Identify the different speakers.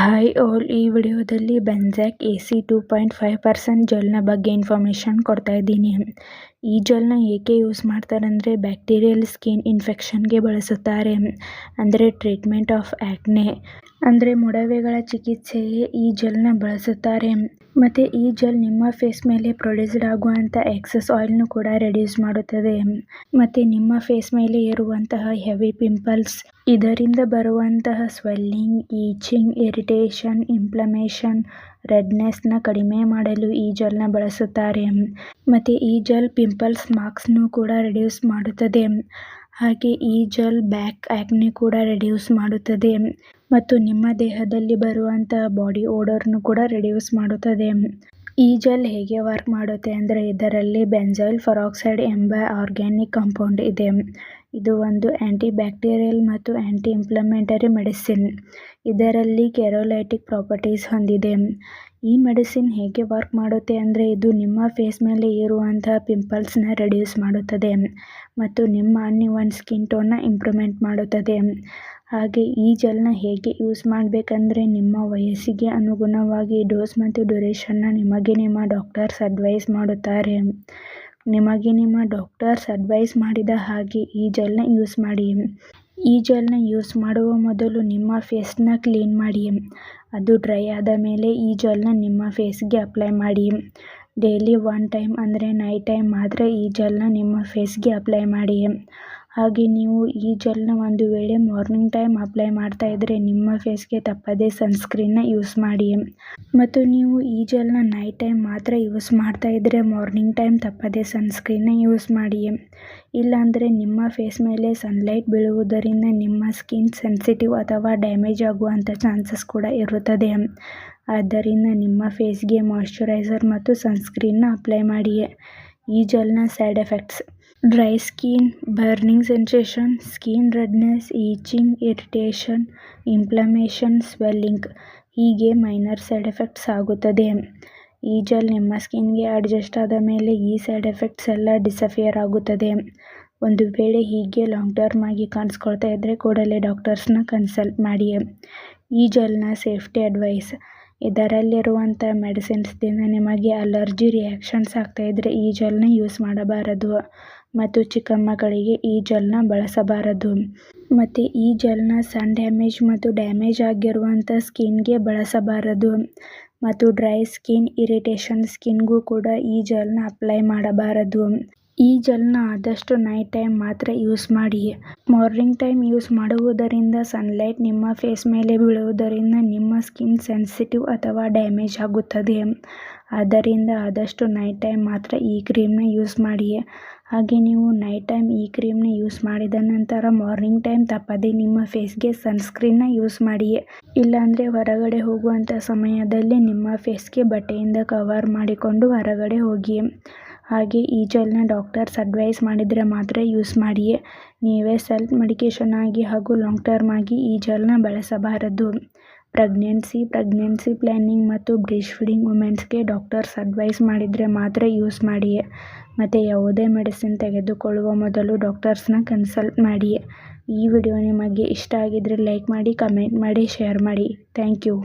Speaker 1: Hi all, ಈ ವಿಡಿಯೋದಲ್ಲಿ ಬೆಂಜಾಕ್ AC 2.5% ಜೆಲ್ನ ಬಗ್ಗೆ ಇನ್ಫಾರ್ಮೇಷನ್ ಕೊಡ್ತಾ ಇದ್ದೀನಿ. ಈ ಜೆಲ್ನ ಏಕೆ ಯೂಸ್ ಮಾಡ್ತಾರಂದರೆ ಬ್ಯಾಕ್ಟೀರಿಯಲ್ ಸ್ಕಿನ್ ಇನ್ಫೆಕ್ಷನ್ಗೆ ಬಳಸುತ್ತಾರೆ. ಅಂದರೆ ಟ್ರೀಟ್ಮೆಂಟ್ ಆಫ್ ಆ್ಯಕ್ನೆ ಅಂದರೆ ಮೊಡವೆಗಳ ಚಿಕಿತ್ಸೆಗೆ ಈ ಜೆಲ್ನ ಬಳಸುತ್ತಾರೆ. ಮತ್ತು ಈ ಜೆಲ್ ನಿಮ್ಮ ಫೇಸ್ ಮೇಲೆ ಪ್ರೊಡ್ಯೂಸ್ಡ್ ಆಗುವಂಥ ಎಕ್ಸಸ್ ಆಯಿಲ್ನು ಕೂಡ ರೆಡ್ಯೂಸ್ ಮಾಡುತ್ತದೆ. ಮತ್ತು ನಿಮ್ಮ ಫೇಸ್ ಮೇಲೆ ಇರುವಂತಹ ಹೆವಿ ಪಿಂಪಲ್ಸ್, ಇದರಿಂದ ಬರುವಂತಹ ಸ್ವೆಲ್ಲಿಂಗ್, ಈಚಿಂಗ್, ಇರಿಟೇಷನ್, ಇನ್ಫ್ಲಮೇಷನ್, ರೆಡ್ನೆಸ್ನ ಕಡಿಮೆ ಮಾಡಲು ಈ ಜೆಲ್ನ ಬಳಸುತ್ತಾರೆ. ಮತ್ತು ಈ ಜೆಲ್ ಪಿಂಪಲ್ಸ್ ಮಾರ್ಕ್ಸ್ನು ಕೂಡ ರೆಡ್ಯೂಸ್ ಮಾಡುತ್ತದೆ. ಹಾಗೆ ಈ ಜೆಲ್ ಬ್ಯಾಕ್ ಆ್ಯಕ್ನೆ ಕೂಡ ರೆಡ್ಯೂಸ್ ಮಾಡುತ್ತದೆ. ಮತ್ತು ನಿಮ್ಮ ದೇಹದಲ್ಲಿ ಬರುವಂಥ ಬಾಡಿ ಓಡರ್ನು ಕೂಡ ರೆಡ್ಯೂಸ್ ಮಾಡುತ್ತದೆ. ಈ ಜೆಲ್ ಹೇಗೆ ವರ್ಕ್ ಮಾಡುತ್ತೆ ಅಂದರೆ ಇದರಲ್ಲಿ ಬೆಂಜೈಲ್ ಪೆರಾಕ್ಸೈಡ್ ಎಂಬ ಆರ್ಗ್ಯಾನಿಕ್ ಕಾಂಪೌಂಡ್ ಇದೆ. ಇದು ಒಂದು ಆ್ಯಂಟಿ ಬ್ಯಾಕ್ಟೀರಿಯಲ್ ಮತ್ತು ಆ್ಯಂಟಿ ಇನ್ಫ್ಲಮೇಟರಿ ಮೆಡಿಸಿನ್. ಇದರಲ್ಲಿ ಕೆರೋಲೈಟಿಕ್ ಪ್ರಾಪರ್ಟೀಸ್ ಹೊಂದಿದೆ. ಈ ಮೆಡಿಸಿನ್ ಹೇಗೆ ವರ್ಕ್ ಮಾಡುತ್ತೆ ಅಂದರೆ ಇದು ನಿಮ್ಮ ಫೇಸ್ ಮೇಲೆ ಇರುವಂಥ ಪಿಂಪಲ್ಸ್ನ ರೆಡ್ಯೂಸ್ ಮಾಡುತ್ತದೆ ಮತ್ತು ನಿಮ್ಮ ಅನ್ಇವನ್ ಸ್ಕಿನ್ ಟೋನ್ನ ಇಂಪ್ರೂವ್ಮೆಂಟ್ ಮಾಡುತ್ತದೆ. ಹಾಗೆ ಈ ಜೆಲ್ನ ಹೇಗೆ ಯೂಸ್ ಮಾಡಬೇಕಂದ್ರೆ ನಿಮ್ಮ ವಯಸ್ಸಿಗೆ ಅನುಗುಣವಾಗಿ ಡೋಸ್ ಮತ್ತು ಡ್ಯೂರೇಷನ್ನ ನಿಮಗೆ ನಿಮ್ಮ ಡಾಕ್ಟರ್ಸ್ ಅಡ್ವೈಸ್ ಮಾಡುತ್ತಾರೆ. ನಿಮಗೆ ನಿಮ್ಮ ಡಾಕ್ಟರ್ಸ್ ಅಡ್ವೈಸ್ ಮಾಡಿದ ಹಾಗೆ ಈ ಜೆಲ್ನ ಯೂಸ್ ಮಾಡಿ. ಈ ಜೆಲ್ನ ಯೂಸ್ ಮಾಡುವ ಮೊದಲು ನಿಮ್ಮ ಫೇಸ್ನ ಕ್ಲೀನ್ ಮಾಡಿ. ಅದು ಡ್ರೈ ಆದ ಮೇಲೆ ಈ ಜೆಲ್ನ ನಿಮ್ಮ ಫೇಸ್ಗೆ ಅಪ್ಲೈ ಮಾಡಿ. ಡೈಲಿ 1 ಟೈಮ್ ಅಂದರೆ ನೈಟ್ ಟೈಮ್ ಮಾತ್ರ ಈ ಜೆಲ್ನ ನಿಮ್ಮ ಫೇಸ್ಗೆ ಅಪ್ಲೈ ಮಾಡಿ. ಹಾಗೆ ನೀವು ಈ ಜೆಲ್ನ ಒಂದು ವೇಳೆ ಮಾರ್ನಿಂಗ್ ಟೈಮ್ ಅಪ್ಲೈ ಮಾಡ್ತಾ ಇದ್ದರೆ ನಿಮ್ಮ ಫೇಸ್ಗೆ ತಪ್ಪದೇ ಸನ್ಸ್ಕ್ರೀನ್ನ ಯೂಸ್ ಮಾಡಿ. ಮತ್ತು ನೀವು ಈ ಜೆಲ್ನ ನೈಟ್ ಟೈಮ್ ಮಾತ್ರ ಯೂಸ್ ಮಾಡ್ತಾ ಇದ್ದರೆ ಮಾರ್ನಿಂಗ್ ಟೈಮ್ ತಪ್ಪದೇ ಸನ್ಸ್ಕ್ರೀನ್ನ ಯೂಸ್ ಮಾಡಿ. ಇಲ್ಲಾಂದರೆ ನಿಮ್ಮ ಫೇಸ್ ಮೇಲೆ ಸನ್ಲೈಟ್ ಬೀಳುವುದರಿಂದ ನಿಮ್ಮ ಸ್ಕಿನ್ ಸೆನ್ಸಿಟಿವ್ ಅಥವಾ ಡ್ಯಾಮೇಜ್ ಆಗುವಂಥ ಚಾನ್ಸಸ್ ಕೂಡ ಇರುತ್ತದೆ. ಆದ್ದರಿಂದ ನಿಮ್ಮ ಫೇಸ್ಗೆ ಮಾಯಿಶ್ಚರೈಸರ್ ಮತ್ತು ಸನ್ಸ್ಕ್ರೀನ್ನ ಅಪ್ಲೈ ಮಾಡಿ. ಈ ಜೆಲ್ನ side effects: dry skin, burning sensation, skin redness, itching, irritation, inflammation, swelling ಹೀಗೆ ಮೈನರ್ ಸೈಡ್ ಎಫೆಕ್ಟ್ಸ್ ಆಗುತ್ತದೆ. ಈ ಜೆಲ್ ನಿಮ್ಮ ಸ್ಕಿನ್ಗೆ ಅಡ್ಜಸ್ಟ್ ಆದ ಮೇಲೆ ಈ ಸೈಡ್ ಎಫೆಕ್ಟ್ಸ್ ಎಲ್ಲ ಡಿಸಪಿಯರ್ ಆಗುತ್ತದೆ. ಒಂದು ವೇಳೆ ಹೀಗೆ ಲಾಂಗ್ ಟರ್ಮ್ ಆಗಿ ಕಾಣಿಸ್ಕೊಳ್ತಾ ಇದ್ದರೆ ಕೂಡಲೇ ಡಾಕ್ಟರ್ಸ್ನ ಕನ್ಸಲ್ಟ್ ಮಾಡಿ. ಈ ಜೆಲ್ನ ಸೇಫ್ಟಿ ಅಡ್ವೈಸ್: ಇದರಲ್ಲಿರುವಂಥ ಮೆಡಿಸಿನ್ಸ್ದಿಂದ ನಿಮಗೆ ಅಲರ್ಜಿ ರಿಯಾಕ್ಷನ್ಸ್ ಆಗ್ತಾ ಇದ್ದರೆ ಈ ಜೆಲ್ನ ಯೂಸ್ ಮಾಡಬಾರದು ಮತ್ತು ಚಿಕ್ಕ ಮಕ್ಕಳಿಗೆ ಈ ಜೆಲ್ನ ಬಳಸಬಾರದು. ಮತ್ತು ಈ ಜೆಲ್ನ ಸನ್ ಡ್ಯಾಮೇಜ್ ಮತ್ತು ಡ್ಯಾಮೇಜ್ ಆಗಿರುವಂಥ ಸ್ಕಿನ್ಗೆ ಬಳಸಬಾರದು. ಮತ್ತು ಡ್ರೈ ಸ್ಕಿನ್, ಇರಿಟೇಷನ್ ಸ್ಕಿನ್ಗೂ ಕೂಡ ಈ ಜೆಲ್ನ ಅಪ್ಲೈ ಮಾಡಬಾರದು. ಈ ಜೆಲ್ನ ಆದಷ್ಟು ನೈಟ್ ಟೈಮ್ ಮಾತ್ರ ಯೂಸ್ ಮಾಡಿ. ಮಾರ್ನಿಂಗ್ ಟೈಮ್ ಯೂಸ್ ಮಾಡುವುದರಿಂದ ಸನ್ಲೈಟ್ ನಿಮ್ಮ ಫೇಸ್ ಮೇಲೆ ಬೀಳುವುದರಿಂದ ನಿಮ್ಮ ಸ್ಕಿನ್ ಸೆನ್ಸಿಟಿವ್ ಅಥವಾ ಡ್ಯಾಮೇಜ್ ಆಗುತ್ತದೆ. ಆದ್ದರಿಂದ ಆದಷ್ಟು ನೈಟ್ ಟೈಮ್ ಮಾತ್ರ ಈ ಕ್ರೀಮ್ನ ಯೂಸ್ ಮಾಡಿ. ಹಾಗೆ ನೀವು ನೈಟ್ ಟೈಮ್ ಈ ಕ್ರೀಮ್ನ ಯೂಸ್ ಮಾಡಿದ ನಂತರ ಮಾರ್ನಿಂಗ್ ಟೈಮ್ ತಪ್ಪದೇ ನಿಮ್ಮ ಫೇಸ್ಗೆ ಸನ್ಸ್ಕ್ರೀನ್ನ ಯೂಸ್ ಮಾಡಿ. ಇಲ್ಲಾಂದರೆ ಹೊರಗಡೆ ಹೋಗುವಂಥ ಸಮಯದಲ್ಲಿ ನಿಮ್ಮ ಫೇಸ್ಗೆ ಬಟ್ಟೆಯಿಂದ ಕವರ್ ಮಾಡಿಕೊಂಡು ಹೊರಗಡೆ ಹೋಗಿ. ಹಾಗೆ ಈ ಜೆಲ್ನ ಡಾಕ್ಟರ್ಸ್ ಅಡ್ವೈಸ್ ಮಾಡಿದರೆ ಮಾತ್ರ ಯೂಸ್ ಮಾಡಿ. ನೀವೇ ಸೆಲ್ಫ್ ಮೆಡಿಕೇಷನ್ ಆಗಿ ಹಾಗೂ ಲಾಂಗ್ ಟರ್ಮ್ ಆಗಿ ಈ ಜೆಲ್ನ ಬಳಸಬಾರದು. ಪ್ರೆಗ್ನೆನ್ಸಿ ಪ್ಲ್ಯಾನಿಂಗ್ ಮತ್ತು ಬ್ರೆಸ್ಟ್ ಫೀಡಿಂಗ್ ವುಮೆನ್ಸ್ಗೆ ಡಾಕ್ಟರ್ಸ್ ಅಡ್ವೈಸ್ ಮಾಡಿದರೆ ಮಾತ್ರ ಯೂಸ್ ಮಾಡಿ. ಮತ್ತು ಯಾವುದೇ ಮೆಡಿಸಿನ್ ತೆಗೆದುಕೊಳ್ಳುವ ಮೊದಲು ಡಾಕ್ಟರ್ಸ್ನ ಕನ್ಸಲ್ಟ್ ಮಾಡಿ. ಈ ವಿಡಿಯೋ ನಿಮಗೆ ಇಷ್ಟ ಆಗಿದ್ರೆ ಲೈಕ್ ಮಾಡಿ, ಕಮೆಂಟ್ ಮಾಡಿ, ಶೇರ್ ಮಾಡಿ. Thank you.